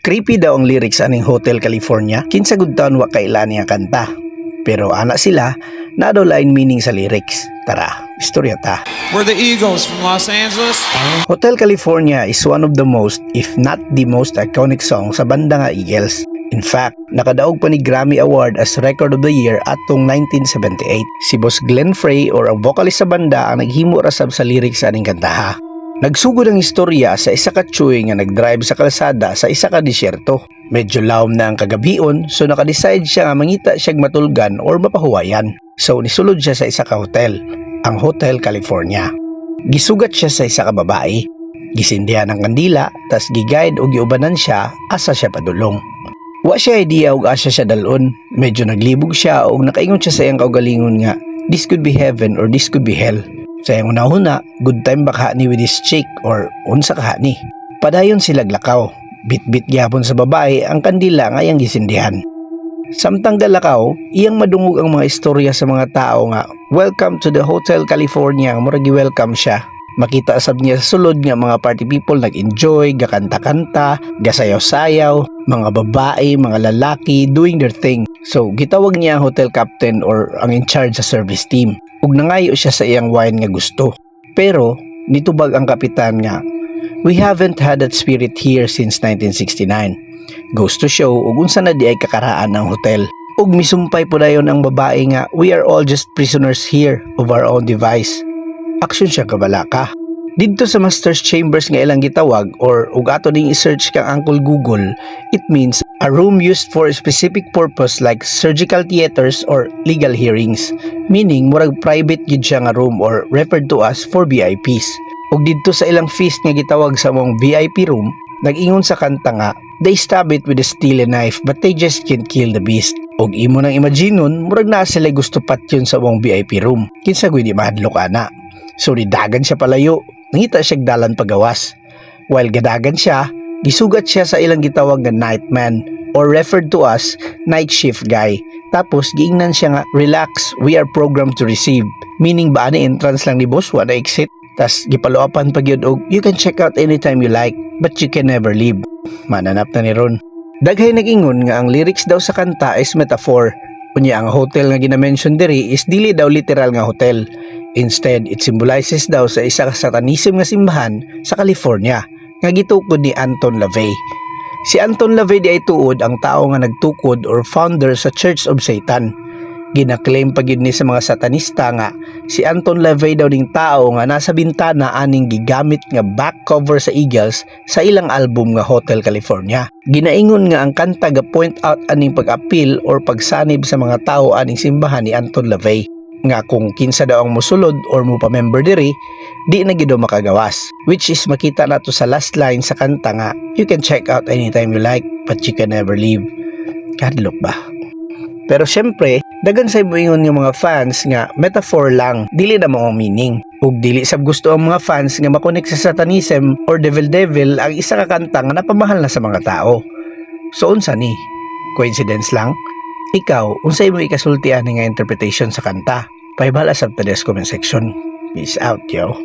Creepy daw ang lyrics aning Hotel California, kinsa gud taon wa kailan niya kanta. Pero ana sila, na daw lain meaning sa lyrics. Tara, istorya ta. We're the Eagles from Los Angeles. Hotel California is one of the most, if not the most iconic song sa banda nga Eagles. In fact, nakadaog pa ni Grammy Award as Record of the Year atong 1978. Si Boss Glenn Frey or ang vocalist sa banda ang naghimo rasab sa lyrics aning kantaha. Nagsugod ang istorya sa isa ka tsuy nga nagdrive sa kalsada sa isa ka disyerto. Medyo lawom na ang kagabion, so nakadecide siya nga mangita siyag matulgan or mapahuwayan. So nisulod siya sa isa ka hotel, ang Hotel California. Gisugat siya sa isa ka babae. Gisindihan ang kandila, tas giguide o giubanan siya asa siya padulong. Wa siya idea og asa siya dalon. Medyo naglibog siya o nakaingon siya sa iyang kaugalingon nga this could be heaven or this could be hell. Sa iyang una-una, good time baka ni with this chick or unsa ka ni. Padayon sila glakaw. Bit-bit gyapon sa babae ang kandila nga iyang gisindihan. Samtang galakaw, iyang madungog ang mga istorya sa mga tao nga welcome to the Hotel California, murag gi-welcome siya. Makita sab niya sa sulod nga mga party people nag-enjoy, gakanta-kanta, gasayaw-sayaw, mga babae, mga lalaki doing their thing. So gitawag niya ang hotel captain or ang in charge sa service team. Ug nangayo siya sa iyang wine nga gusto. Pero nitubag ang kapitan nga, we haven't had that spirit here since 1969. Goes to show ug unsa na di ay kakaraan ang hotel. Ug misumpay po dayon ang babae nga we are all just prisoners here of our own device. Aksyon siya kabalaka. Didto sa master's chambers nga ilang gitawag or ug ato ding i-search kang Uncle Google, it means a room used for a specific purpose like surgical theaters or legal hearings. Meaning murag private gid siya nga room or referred to as for VIPs. Ug didto sa ilang feast nga gitawag sa mong VIP room, nag-ingon sa kanta nga, they stab it with a steel knife but they just can't kill the beast. Og imo nang imaginon, murag na sila gusto patyon sa mong VIP room. Kinsa gud di mahadlok ana. So nidagan siya palayo, nangita siyang dalan pagawas. While gadagan siya, gisugat siya sa ilang gitawag nga nightman or referred to as night shift guy. Tapos giingnan siya nga, relax, we are programmed to receive. Meaning ba ani entrance lang ni boss, wala exit. Tas gipaluapan pag yun og, you can check out anytime you like, but you can never leave. Mananap na ni Ron. Daghay nag-ingon nga ang lyrics daw sa kanta is metaphor. Kunya ang hotel nga gina-mention diri is dili daw literal nga hotel. Instead, it symbolizes daw sa isa ka satanism nga simbahan sa California nga gitukod ni Anton LaVey. Si Anton LaVey di ay tuod ang tao nga nagtukod or founder sa Church of Satan. Gina-claim pa gid ni sa mga satanista nga si Anton LaVey daw ding tao nga nasa bintana aning gigamit nga back cover sa Eagles sa ilang album nga Hotel California. Ginaingon nga ang kanta ga point out aning pag-appeal or pagsanib sa mga tao aning simbahan ni Anton LaVey. Nga kung kinsa daw ang musulod or mo pa-member diri, di na gid makagawas. Which is makita nato sa last line sa kanta nga, you can check out anytime you like, but you can never leave. Kadlok ba? Pero syempre, dagan sa ibuingon yung mga fans nga metaphor lang, dili na mga meaning. Ug dili sab gusto ang mga fans nga makonek sa satanism or devil ang isa ka kanta nga napamahal na sa mga tao. So unsa ni? Coincidence lang? Ikaw, unsay mo ikasultian nga interpretation sa kanta? Paibala sa comment section. Peace out, yo.